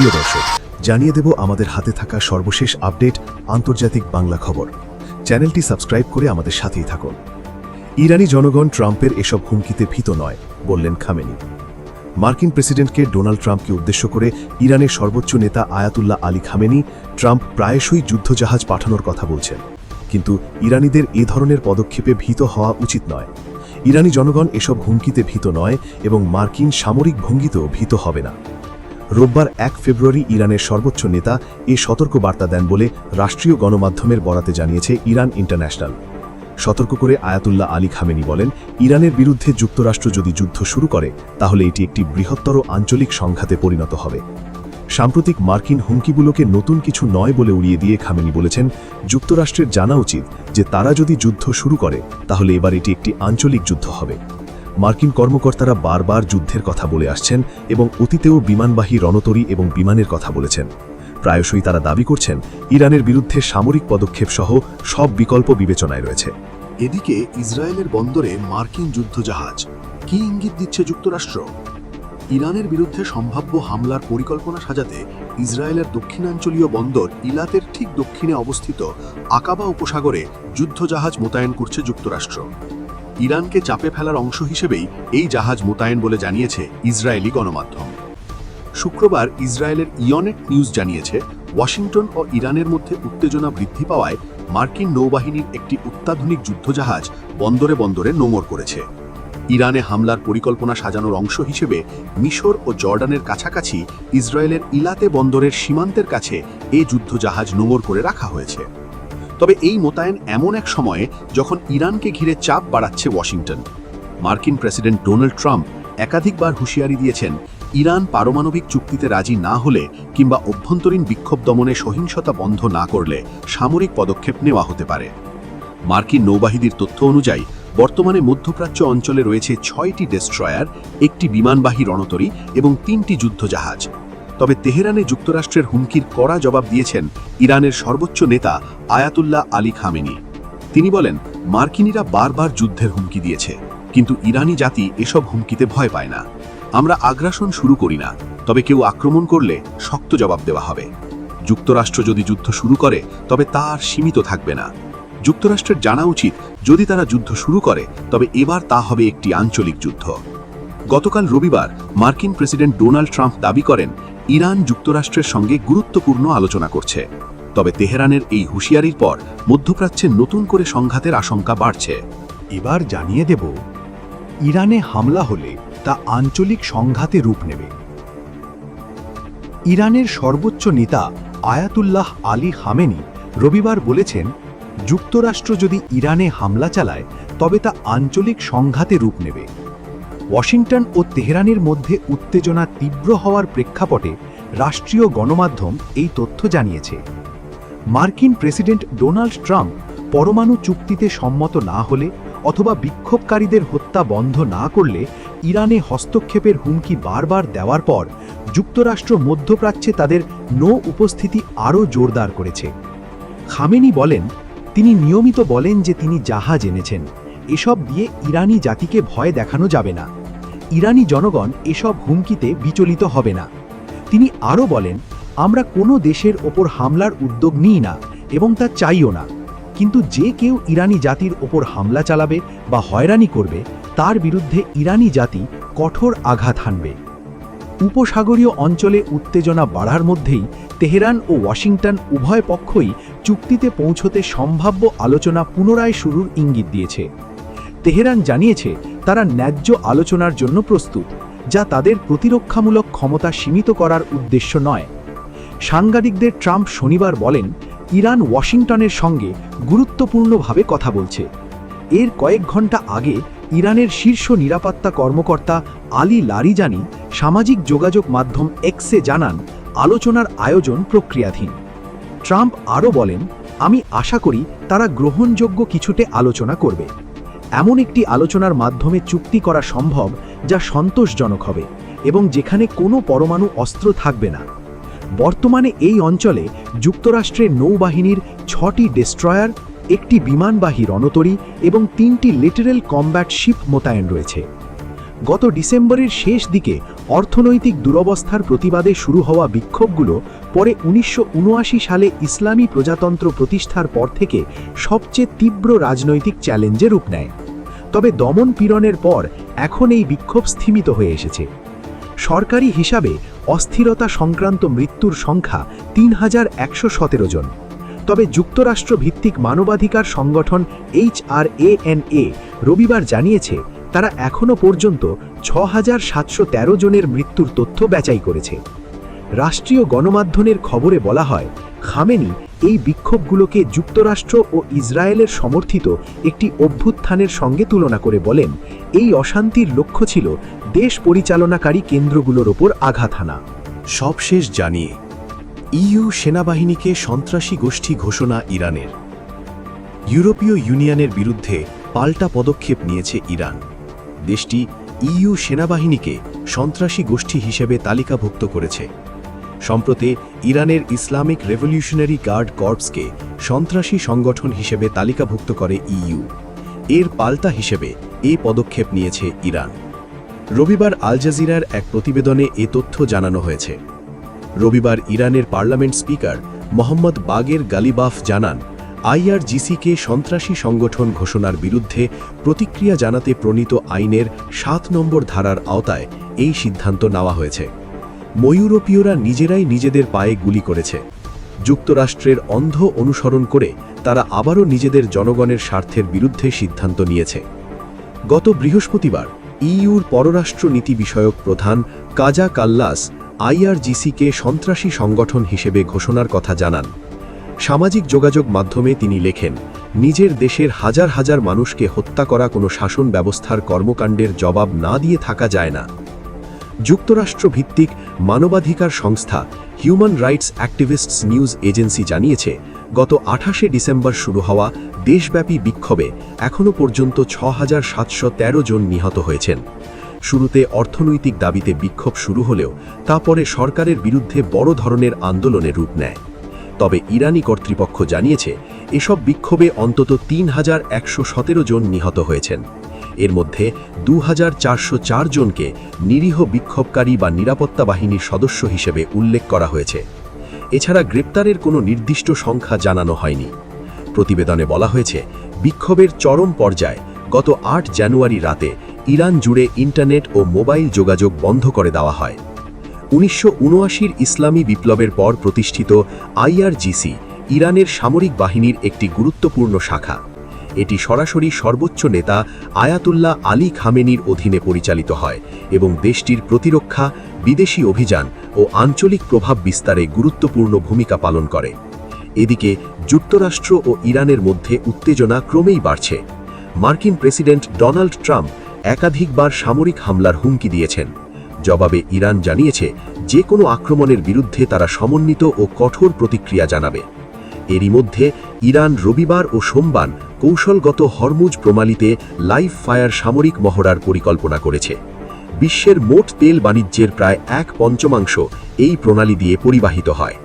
প্রিয় দর্শক, জানিয়ে দেব আমাদের হাতে থাকা সর্বশেষ আপডেট আন্তর্জাতিক বাংলা খবর। চ্যানেলটি সাবস্ক্রাইব করে আমাদের সাথেই থাকুন। ইরানি জনগণ ট্রাম্পের এসব হুমকিতে ভীত নয়, বললেন খামেনি। মার্কিন প্রেসিডেন্টকে ডোনাল্ড ট্রাম্পকে উদ্দেশ্য করে ইরানের সর্বোচ্চ নেতা আয়াতুল্লাহ আলী খামেনি ট্রাম্প প্রায়শই যুদ্ধজাহাজ পাঠানোর কথা বলছেন, কিন্তু ইরানিদের এ ধরনের পদক্ষেপে ভীত হওয়া উচিত নয়। ইরানি জনগণ এসব হুমকিতে ভীত নয় এবং মার্কিন সামরিক ভঙ্গিতেও ভীত হবে না। রোববার 1 ফেব্রুয়ারি ইরানের সর্বোচ্চ নেতা এ সতর্ক বার্তা দেন বলে রাষ্ট্রীয় গণমাধ্যমের বরাতে জানিয়েছে ইরান ইন্টারন্যাশনাল। সতর্ক করে আয়াতুল্লাহ আলী খামেনি বলেন, ইরানের বিরুদ্ধে যুক্তরাষ্ট্র যদি যুদ্ধ শুরু করে তাহলে এটি একটি বৃহত্তর আঞ্চলিক সংঘাতে পরিণত হবে। সাম্প্রতিক মার্কিন হুমকিগুলোকে নতুন কিছু নয় বলে উড়িয়ে দিয়ে খামেনি বলেছেন, যুক্তরাষ্ট্রের জানা উচিত যে তারা যদি যুদ্ধ শুরু করে তাহলে এবার এটি একটি আঞ্চলিক যুদ্ধ হবে। মার্কিন কর্মকর্তারা বারবার যুদ্ধের কথা বলে আসছেন এবং অতীতেও বিমানবাহী রণতরী এবং বিমানের কথা বলেছেন। প্রায়শই তারা দাবি করছেন ইরানের বিরুদ্ধে সামরিক পদক্ষেপ সহ সব বিকল্প বিবেচনায় রয়েছে। এদিকে ইসরায়েলের বন্দরে মার্কিন যুদ্ধজাহাজ কি ইঙ্গিত দিচ্ছে যুক্তরাষ্ট্র? ইরানের বিরুদ্ধে সম্ভাব্য হামলার পরিকল্পনা সাজাতে ইসরায়েলের দক্ষিণাঞ্চলীয় বন্দর ইলাতের ঠিক দক্ষিণে অবস্থিত আকাবা উপসাগরে যুদ্ধজাহাজ মোতায়েন করছে যুক্তরাষ্ট্র। ইরানকে চাপে ফেলার অংশ হিসেবেই এই জাহাজ মোতায়েন বলে জানিয়েছে ইসরায়েলি গণমাধ্যম। শুক্রবার ইসরায়েলের ইয়নেট নিউজ জানিয়েছে, ওয়াশিংটন ও ইরানের মধ্যে উত্তেজনা বৃদ্ধি পাওয়ায় মার্কিন নৌবাহিনীর একটি অত্যাধুনিক যুদ্ধজাহাজ বন্দরে বন্দরে নোঙর করেছে। ইরানে হামলার পরিকল্পনা সাজানোর অংশ হিসেবে মিশর ও জর্ডানের কাছাকাছি ইসরায়েলের ইলাতে বন্দরের সীমান্তের কাছে এই যুদ্ধজাহাজ নোঙর করে রাখা হয়েছে। তবে এই মোতায়েন এমন এক সময়ে যখন ইরানকে ঘিরে চাপ বাড়াচ্ছে ওয়াশিংটন। মার্কিন প্রেসিডেন্ট ডোনাল্ড ট্রাম্প একাধিকবার হুঁশিয়ারি দিয়েছেন, ইরান পারমাণবিক চুক্তিতে রাজি না হলে কিংবা অভ্যন্তরীণ বিক্ষোভ দমনে সহিংসতা বন্ধ না করলে সামরিক পদক্ষেপ নেওয়া হতে পারে। মার্কিন নৌবাহিনীর তথ্য অনুযায়ী বর্তমানে মধ্যপ্রাচ্য অঞ্চলে রয়েছে 6টি ডেস্ট্রয়ার, একটি বিমানবাহী রণতরী এবং 3টি যুদ্ধজাহাজ। তবে তেহরানে যুক্তরাষ্ট্রের হুমকির কড়া জবাব দিয়েছেন ইরানের সর্বোচ্চ নেতা আয়াতুল্লাহ আলী খামেনি। তিনি বলেন, মার্কিনিরা বারবার যুদ্ধের হুমকি দিয়েছে, কিন্তু ইরানি জাতি এসব হুমকিতে ভয় পায় না। আমরা আগ্রাসন শুরু করি না, তবে কেউ আক্রমণ করলে শক্ত জবাব দেওয়া হবে। যুক্তরাষ্ট্র যদি যুদ্ধ শুরু করে তবে তা আর সীমিত থাকবে না। যুক্তরাষ্ট্রের জানা উচিত, যদি তারা যুদ্ধ শুরু করে তবে এবার তা হবে একটি আঞ্চলিক যুদ্ধ। গতকাল রবিবার মার্কিন প্রেসিডেন্ট ডোনাল্ড ট্রাম্প দাবি করেন, ইরান যুক্তরাষ্ট্রের সঙ্গে গুরুত্বপূর্ণ আলোচনা করছে। তবে তেহরানের এই হুঁশিয়ারির পর মধ্যপ্রাচ্যে নতুন করে সংঘাতের আশঙ্কা বাড়ছে। এবার জানিয়ে দেব, ইরানে হামলা হলে তা আঞ্চলিক সংঘাতে রূপ নেবে। ইরানের সর্বোচ্চ নেতা আয়াতুল্লাহ আলী খামেনি রবিবার বলেছেন, যুক্তরাষ্ট্র যদি ইরানে হামলা চালায় তবে তা আঞ্চলিক সংঘাতে রূপ নেবে। ওয়াশিংটন ও তেহরানের মধ্যে উত্তেজনা তীব্র হওয়ার প্রেক্ষাপটে রাষ্ট্রীয় গণমাধ্যম এই তথ্য জানিয়েছে। মার্কিন প্রেসিডেন্ট ডোনাল্ড ট্রাম্প পরমাণু চুক্তিতে সম্মত না হলে অথবা বিক্ষোভকারীদের হত্যা বন্ধ না করলে ইরানে হস্তক্ষেপের হুমকি বারবার দেওয়ার পর যুক্তরাষ্ট্র মধ্যপ্রাচ্যে তাদের নৌ উপস্থিতি আরও জোরদার করেছে। খামেনি বলেন, তিনি নিয়মিত বলেন যে তিনি জাহাজ এনেছেন। এসব দিয়ে ইরানি জাতিকে ভয় দেখানো যাবে না। ইরানি জনগণ এসব হুমকিতে বিচলিত হবে না। তিনি আরও বলেন, আমরা কোনো দেশের ওপর হামলার উদ্যোগ নিই না এবং তা চাইও না, কিন্তু যে কেউ ইরানি জাতির ওপর হামলা চালাবে বা হয়রানি করবে তার বিরুদ্ধে ইরানি জাতি কঠোর আঘাত হানবে। উপসাগরীয় অঞ্চলে উত্তেজনা বাড়ার মধ্যেই তেহরান ও ওয়াশিংটন উভয় পক্ষই চুক্তিতে পৌঁছতে সম্ভাব্য আলোচনা পুনরায় শুরুর ইঙ্গিত দিয়েছে। তেহরান জানিয়েছে তারা ন্যায্য আলোচনার জন্য প্রস্তুত, যা তাদের প্রতিরক্ষামূলক ক্ষমতা সীমিত করার উদ্দেশ্য নয়। সাংবাদিকদের ট্রাম্প শনিবার বলেন, ইরান ওয়াশিংটনের সঙ্গে গুরুত্বপূর্ণভাবে কথা বলছে। এর কয়েক ঘন্টা আগে ইরানের শীর্ষ নিরাপত্তা কর্মকর্তা আলী লারিজানি সামাজিক যোগাযোগ মাধ্যম এক্সে জানান, আলোচনার আয়োজন প্রক্রিয়াধীন। ট্রাম্প আরও বলেন, আমি আশা করি তারা গ্রহণযোগ্য কিছুতে আলোচনা করবে। এমন একটি আলোচনার মাধ্যমে চুক্তি করা সম্ভব যা সন্তোষজনক হবে এবং যেখানে কোনো পরমাণু অস্ত্র থাকবে না। বর্তমানে এই অঞ্চলে যুক্তরাষ্ট্রের নৌবাহিনীর 6টি ডেস্ট্রয়ার, একটি বিমানবাহী রণতরী এবং 3টি লিটারেল কমব্যাট শিপ মোতায়েন রয়েছে। গত ডিসেম্বরের শেষ দিকে অর্থনৈতিক দুরবস্থার প্রতিবাদে শুরু হওয়া বিক্ষোভগুলো পরে 1979 সালে ইসলামী প্রজাতন্ত্র প্রতিষ্ঠার পর থেকে সবচেয়ে তীব্র রাজনৈতিক চ্যালেঞ্জে রূপ নেয়। তবে দমন পীড়নের পর এখন এই বিক্ষোভ স্থিমিত হয়ে এসেছে। সরকারি হিসাবে অস্থিরতা সংক্রান্ত মৃত্যুর সংখ্যা 3117 জন। তবে যুক্তরাষ্ট্র ভিত্তিক মানবাধিকার সংগঠন HRANA রবিবার জানিয়েছে তারা এখনও পর্যন্ত 6713 জনের মৃত্যুর তথ্য যাচাই করেছে। রাষ্ট্রীয় গণমাধ্যমের খবরে বলা হয়, খামেনি এই বিক্ষোভগুলোকে যুক্তরাষ্ট্র ও ইসরায়েলের সমর্থিত একটি অভ্যুত্থানের সঙ্গে তুলনা করে বলেন, এই অশান্তির লক্ষ্য ছিল দেশ পরিচালনাকারী কেন্দ্রগুলোর ওপর আঘাত হানা। সবশেষ জানিয়ে ইইউ সেনাবাহিনীকে সন্ত্রাসী গোষ্ঠী ঘোষণা ইরানের। ইউরোপীয় ইউনিয়নের বিরুদ্ধে পাল্টা পদক্ষেপ নিয়েছে ইরান। দেশটি ইইউ সেনাবাহিনীকে সন্ত্রাসী গোষ্ঠী হিসেবে তালিকাভুক্ত করেছে। সম্প্রতি ইরানের ইসলামিক রেভলিউশনারি গার্ড কর্পসকে সন্ত্রাসী সংগঠন হিসেবে তালিকাভুক্ত করে ইইউ। এর পাল্টা হিসেবে এই পদক্ষেপ নিয়েছে ইরান। রবিবার আল জাজিরার এক প্রতিবেদনে এ তথ্য জানানো হয়েছে। রবিবার ইরানের পার্লামেন্ট স্পিকার মোহাম্মদ বাগের গালিবাফ জানান, আইআরজিসিকে সন্ত্রাসী সংগঠন ঘোষণার বিরুদ্ধে প্রতিক্রিয়া জানাতে প্রণীত আইনের 7 নম্বর ধারার আওতায় এই সিদ্ধান্ত নেওয়া হয়েছে। ইউরোপীয়রা নিজেরাই নিজেদের পায়ে গুলি করেছে। যুক্তরাষ্ট্রের অন্ধ অনুসরণ করে তারা আবারও নিজেদের জনগণের স্বার্থের বিরুদ্ধে সিদ্ধান্ত নিয়েছে। গত বৃহস্পতিবার ইইউর পররাষ্ট্র নীতি বিষয়ক প্রধান কাজা কাল্লাস আইআরজিসিকে সন্ত্রাসী সংগঠন হিসেবে ঘোষণার কথা জানান। সামাজিক যোগাযোগ মাধ্যমে তিনি লেখেন, নিজের দেশের হাজার হাজার মানুষকে হত্যা করা কোনো শাসন ব্যবস্থার কর্মকাণ্ডের জবাব না দিয়ে থাকা যায় না। যুক্তরাষ্ট্র ভিত্তিক মানবাধিকার সংস্থা human rights activists news agency জানিয়েছে, গত 28শে ডিসেম্বর শুরু হওয়া দেশব্যাপী বিক্ষোভে এখনও পর্যন্ত 6713 জন নিহত হয়েছেন। শুরুতে অর্থনৈতিক দাবিতে বিক্ষোভ শুরু হলেও তা পরে সরকারের বিরুদ্ধে বড় ধরনের আন্দোলনে রূপ নেয়। তবে ইরানি কর্তৃপক্ষ জানিয়েছে, এসব বিক্ষোভে অন্তত 3117 জন নিহত হয়েছেন। এর মধ্যে 2404 জনকে নিরীহ বিক্ষোভকারী বা নিরাপত্তা বাহিনীর সদস্য হিসেবে উল্লেখ করা হয়েছে। এছাড়া গ্রেপ্তারের কোনো নির্দিষ্ট সংখ্যা জানানো হয়নি। প্রতিবেদনে বলা হয়েছে, বিক্ষোভের চরম পর্যায়ে গত 8 জানুয়ারি রাতে ইরান জুড়ে ইন্টারনেট ও মোবাইল যোগাযোগ বন্ধ করে দেওয়া হয়। 1979 ইসলামী বিপ্লবের পর প্রতিষ্ঠিত আইআরজিসি ইরানের সামরিক বাহিনীর একটি গুরুত্বপূর্ণ শাখা। এটি সরাসরি সর্বোচ্চ নেতা আয়াতুল্লাহ আলী খামেনির অধীনে পরিচালিত হয় এবং দেশটির প্রতিরক্ষা, বিদেশি অভিযান ও আঞ্চলিক প্রভাব বিস্তারে গুরুত্বপূর্ণ ভূমিকা পালন করে। এদিকে যুক্তরাষ্ট্র ও ইরানের মধ্যে উত্তেজনা ক্রমেই বাড়ছে। মার্কিন প্রেসিডেন্ট ডোনাল্ড ট্রাম্প একাধিকবার সামরিক হামলার হুমকি দিয়েছেন। জবাবে ইরান জানিয়েছে, যে কোনো আক্রমণের বিরুদ্ধে তারা সমন্বিত ও কঠোর প্রতিক্রিয়া জানাবে। এরই মধ্যে ইরান রবিবার ও সোমবার কৌশলগত হরমুজ প্রণালীতে লাইভ ফায়ার সামরিক মহড়ার পরিকল্পনা করেছে। বিশ্বের মোট তেল বাণিজ্যের প্রায় 1/5 এই প্রণালী দিয়ে পরিবাহিত হয়।